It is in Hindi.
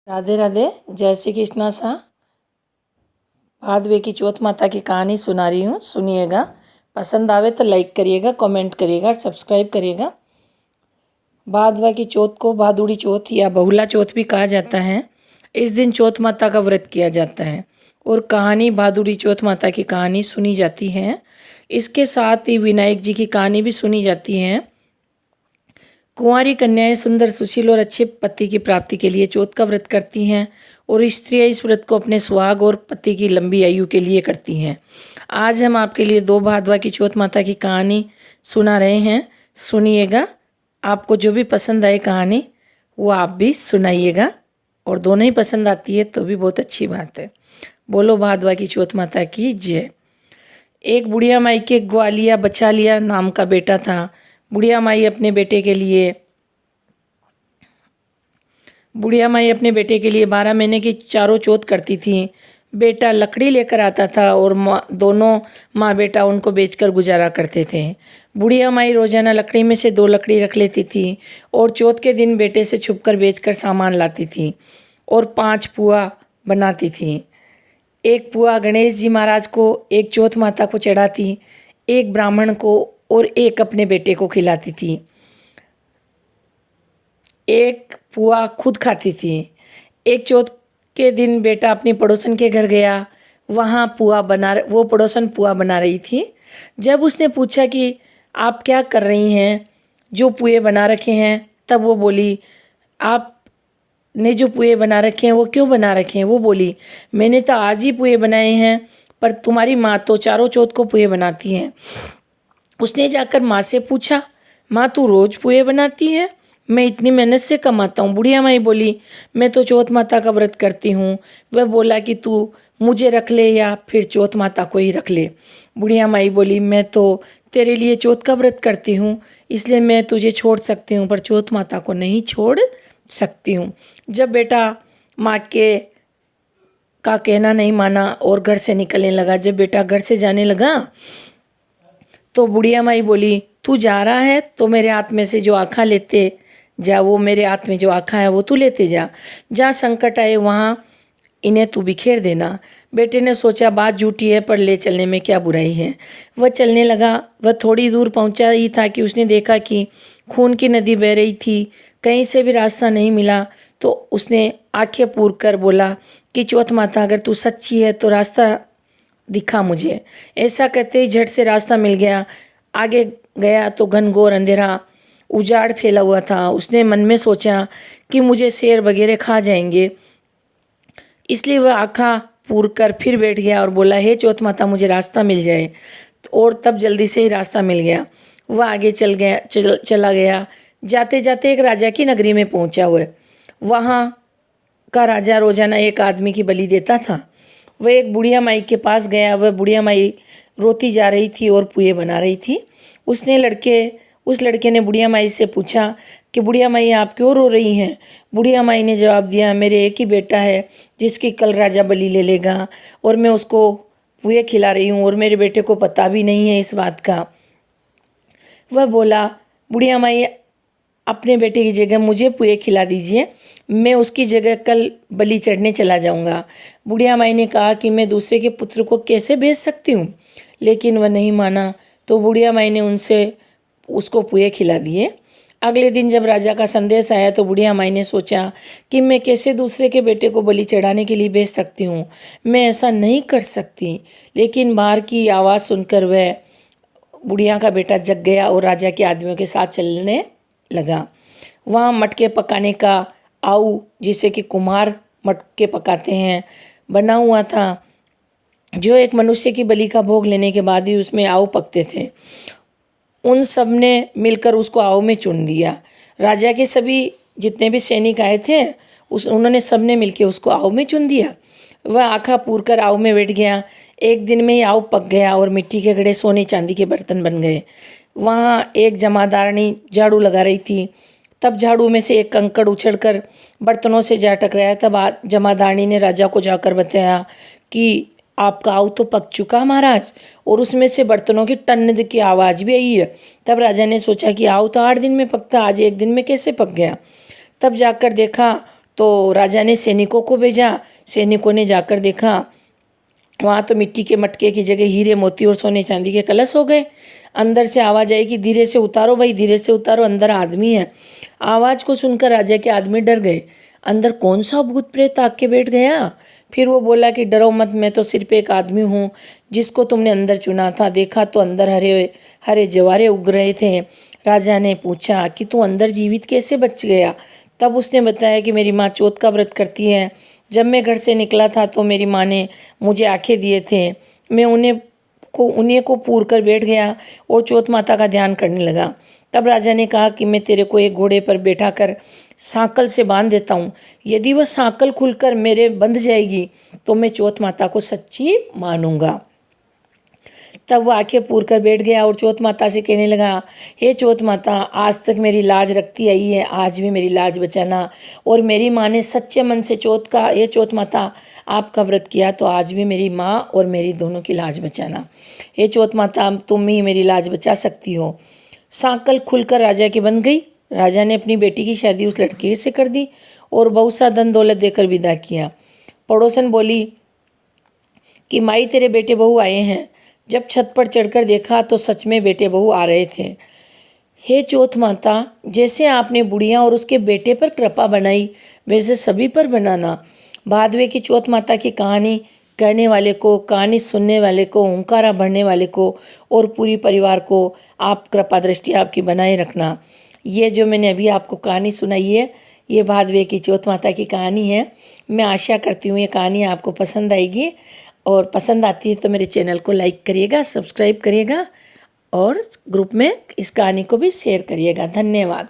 राधे राधे, जय श्री कृष्णा सा। भादवे की चौथ माता की कहानी सुना रही हूँ, सुनिएगा। पसंद आवे तो लाइक करिएगा, कमेंट करिएगा, सब्सक्राइब करिएगा। भादवा की चौथ को भादुड़ी चौथ या बहुला चौथ भी कहा जाता है। इस दिन चौथ माता का व्रत किया जाता है और कहानी भादुड़ी चौथ माता की कहानी सुनी जाती है। इसके साथ ही विनायक जी की कहानी भी सुनी जाती है। कुंवारी कन्याएं सुंदर, सुशील और अच्छे पति की प्राप्ति के लिए चौथ का व्रत करती हैं और स्त्रियां इस व्रत को अपने सुहाग और पति की लंबी आयु के लिए करती हैं। आज हम आपके लिए 2 भादवा की चौथ माता की कहानी सुना रहे हैं, सुनिएगा। आपको जो भी पसंद आए कहानी वो आप भी सुनाइएगा, और दोनों ही पसंद आती है तो भी बहुत अच्छी बात है। बोलो भादवा की चौथ माता की जय। एक बुढ़िया माई के ग्वालिया बचा लिया नाम का बेटा था। बुढ़िया माई अपने बेटे के लिए 12 महीने की चारों चौथ करती थी। बेटा लकड़ी लेकर आता था और दोनों माँ बेटा उनको बेचकर गुजारा करते थे। बुढ़िया माई रोजाना लकड़ी में से 2 लकड़ी रख लेती थी और चौथ के दिन बेटे से छुपकर बेचकर सामान लाती थी और 5 पुआ बनाती थी। एक पुआ गणेश जी महाराज को, एक चौथ माता को चढ़ाती, एक ब्राह्मण को और एक अपने बेटे को खिलाती थी। एक पुआ खुद खाती थी। एक चौथ के दिन बेटा अपनी पड़ोसन के घर गया। वहाँ वो पड़ोसन पुआ बना रही थी। जब उसने पूछा कि आप क्या कर रही हैं, जो पुए बना रखे हैं, तब वो बोली, आपने जो पुए बना रखे हैं वो क्यों बना रखे हैं? वो बोली, मैंने तो आज ही पुए बनाए हैं, पर तुम्हारी माँ तो चारों चौथ को पुए बनाती हैं। उसने जाकर माँ से पूछा, माँ तू रोज़ पुए बनाती है? मैं इतनी मेहनत से कमाता हूँ। बुढ़िया माई बोली, मैं तो चौथ माता का व्रत करती हूँ। वह बोला कि तू मुझे रख ले या फिर चौथ माता को ही रख ले। बुढ़िया माई बोली, मैं तो तेरे लिए चौथ का व्रत करती हूँ, इसलिए मैं तुझे छोड़ सकती हूँ, पर चौथ माता को नहीं छोड़ सकती हूँ। जब बेटा माँ का कहना नहीं माना और घर से निकलने लगा, जब बेटा घर से जाने लगा तो बुढ़िया माई बोली, तू जा रहा है तो मेरे हाथ में से जो आँखा लेते जा, वो मेरे हाथ में जो आँखा है वो तू लेते जा। जहाँ संकट आए वहाँ इन्हें तू बिखेर देना। बेटे ने सोचा बात झूठी है, पर ले चलने में क्या बुराई है। वह चलने लगा। वह थोड़ी दूर पहुँचा ही था कि उसने देखा कि खून की नदी बह रही थी। कहीं से भी रास्ता नहीं मिला तो उसने आंखें पूर कर बोला कि चौथ माता, अगर तू सच्ची है तो रास्ता दिखा मुझे। ऐसा कहते ही झट से रास्ता मिल गया। आगे गया तो घनघोर अंधेरा, उजाड़ फैला हुआ था। उसने मन में सोचा कि मुझे शेर वगैरह खा जाएंगे, इसलिए वह आँखा पूर कर फिर बैठ गया और बोला, हे चौथ माता, मुझे रास्ता मिल जाए। और तब जल्दी से ही रास्ता मिल गया। वह आगे चला गया। जाते जाते एक राजा की नगरी में पहुंचा। हुआ वहाँ का राजा रोजाना एक आदमी की बलि देता था। वह एक बुढ़िया माई के पास गया। वह बुढ़िया माई रोती जा रही थी और पुए बना रही थी। उस लड़के ने बुढ़िया माई से पूछा कि बुढ़िया माई, आप क्यों रो रही हैं? बुढ़िया माई ने जवाब दिया, मेरे एक ही बेटा है जिसकी कल राजा बलि ले लेगा और मैं उसको पुए खिला रही हूँ और मेरे बेटे को पता भी नहीं है इस बात का। वह बोला, बुढ़िया माई, अपने बेटे की जगह मुझे पुए खिला दीजिए, मैं उसकी जगह कल बलि चढ़ने चला जाऊंगा। बुढ़िया माई ने कहा कि मैं दूसरे के पुत्र को कैसे भेज सकती हूँ, लेकिन वह नहीं माना। तो बुढ़िया माई ने उसको पुए खिला दिए। अगले दिन जब राजा का संदेश आया तो बुढ़िया माई ने सोचा कि मैं कैसे दूसरे के बेटे को बलि चढ़ाने के लिए भेज सकती हूँ, मैं ऐसा नहीं कर सकती। लेकिन बाहर की आवाज़ सुनकर वह बुढ़िया का बेटा जग गया और राजा के आदमियों के साथ चलने लगा। वहाँ मटके पकाने का आऊ, जिसे कि कुम्हार मटके पकाते हैं, बना हुआ था, जो एक मनुष्य की बलि का भोग लेने के बाद ही उसमें आऊ पकते थे। उन सब ने मिलकर उसको आऊ में चुन दिया। राजा के सभी जितने भी सैनिक आए थे उन्होंने सब ने मिलकर उसको आऊ में चुन दिया। वह आँखा पूर कर आऊ में बैठ गया। एक दिन में ही आऊ पक गया और मिट्टी के घड़े सोने चांदी के बर्तन बन गए। वहाँ एक जमादारनी झाड़ू लगा रही थी। तब झाड़ू में से एक कंकड़ उछलकर बर्तनों से जा टकराया। तब जमादारनी ने राजा को जाकर बताया कि आपका आऊ तो पक चुका महाराज, और उसमें से बर्तनों की टन की आवाज़ भी आई है। तब राजा ने सोचा कि आऊ तो 8 दिन में पकता, आज 1 दिन में कैसे पक गया। तब जाकर देखा तो राजा ने सैनिकों को भेजा। सैनिकों ने जाकर देखा, वहाँ तो मिट्टी के मटके की जगह हीरे मोती और सोने चांदी के कलश हो गए। अंदर से आवाज़ आई कि धीरे से उतारो भाई, धीरे से उतारो, अंदर आदमी है। आवाज़ को सुनकर राजा के आदमी डर गए। अंदर कौन सा भूत प्रेत आग के बैठ गया। फिर वो बोला कि डरो मत, मैं तो सिर्फ एक आदमी हूँ जिसको तुमने अंदर चुना था। देखा तो अंदर हरे हरे जवारे उग रहे थे। राजा ने पूछा कि तू अंदर जीवित कैसे बच गया। तब उसने बताया कि मेरी माँ चौथ का व्रत करती है। जब मैं घर से निकला था तो मेरी माँ ने मुझे आंखें दिए थे। मैं उन्हें को पूर कर बैठ गया और चौथ माता का ध्यान करने लगा। तब राजा ने कहा कि मैं तेरे को एक घोड़े पर बैठा कर सांकल से बांध देता हूँ। यदि वह सांकल खुलकर मेरे बंध जाएगी तो मैं चौथ माता को सच्ची मानूंगा। तब वो आंखें पूर कर बैठ गया और चौथ माता से कहने लगा, हे चौथ माता, आज तक मेरी लाज रखती आई है, आज भी मेरी लाज बचाना। और मेरी माँ ने सच्चे मन से हे चौथ माता आपका व्रत किया, तो आज भी मेरी माँ और मेरी दोनों की लाज बचाना। हे चौथ माता, तुम ही मेरी लाज बचा सकती हो। सांकल खुलकर राजा की बन गई। राजा ने अपनी बेटी की शादी उस लड़के से कर दी और बहुत सा धन दौलत देकर विदा किया। पड़ोसन बोली कि माई तेरे बेटे बहू आए हैं। जब छत पर चढ़कर देखा तो सच में बेटे बहू आ रहे थे। हे चौथ माता, जैसे आपने बुढ़िया और उसके बेटे पर कृपा बनाई वैसे सभी पर बनाना। भादवे की चौथ माता की कहानी कहने वाले को, कहानी सुनने वाले को, हुंकारा भरने वाले को और पूरी परिवार को आप कृपा दृष्टि आपकी बनाए रखना। ये जो मैंने अभी आपको कहानी सुनाई है, ये भादवे की चौथ माता की कहानी है। मैं आशा करती हूँ ये कहानी आपको पसंद आएगी, और पसंद आती है तो मेरे चैनल को लाइक करिएगा, सब्सक्राइब करिएगा और ग्रुप में इस कहानी को भी शेयर करिएगा। धन्यवाद।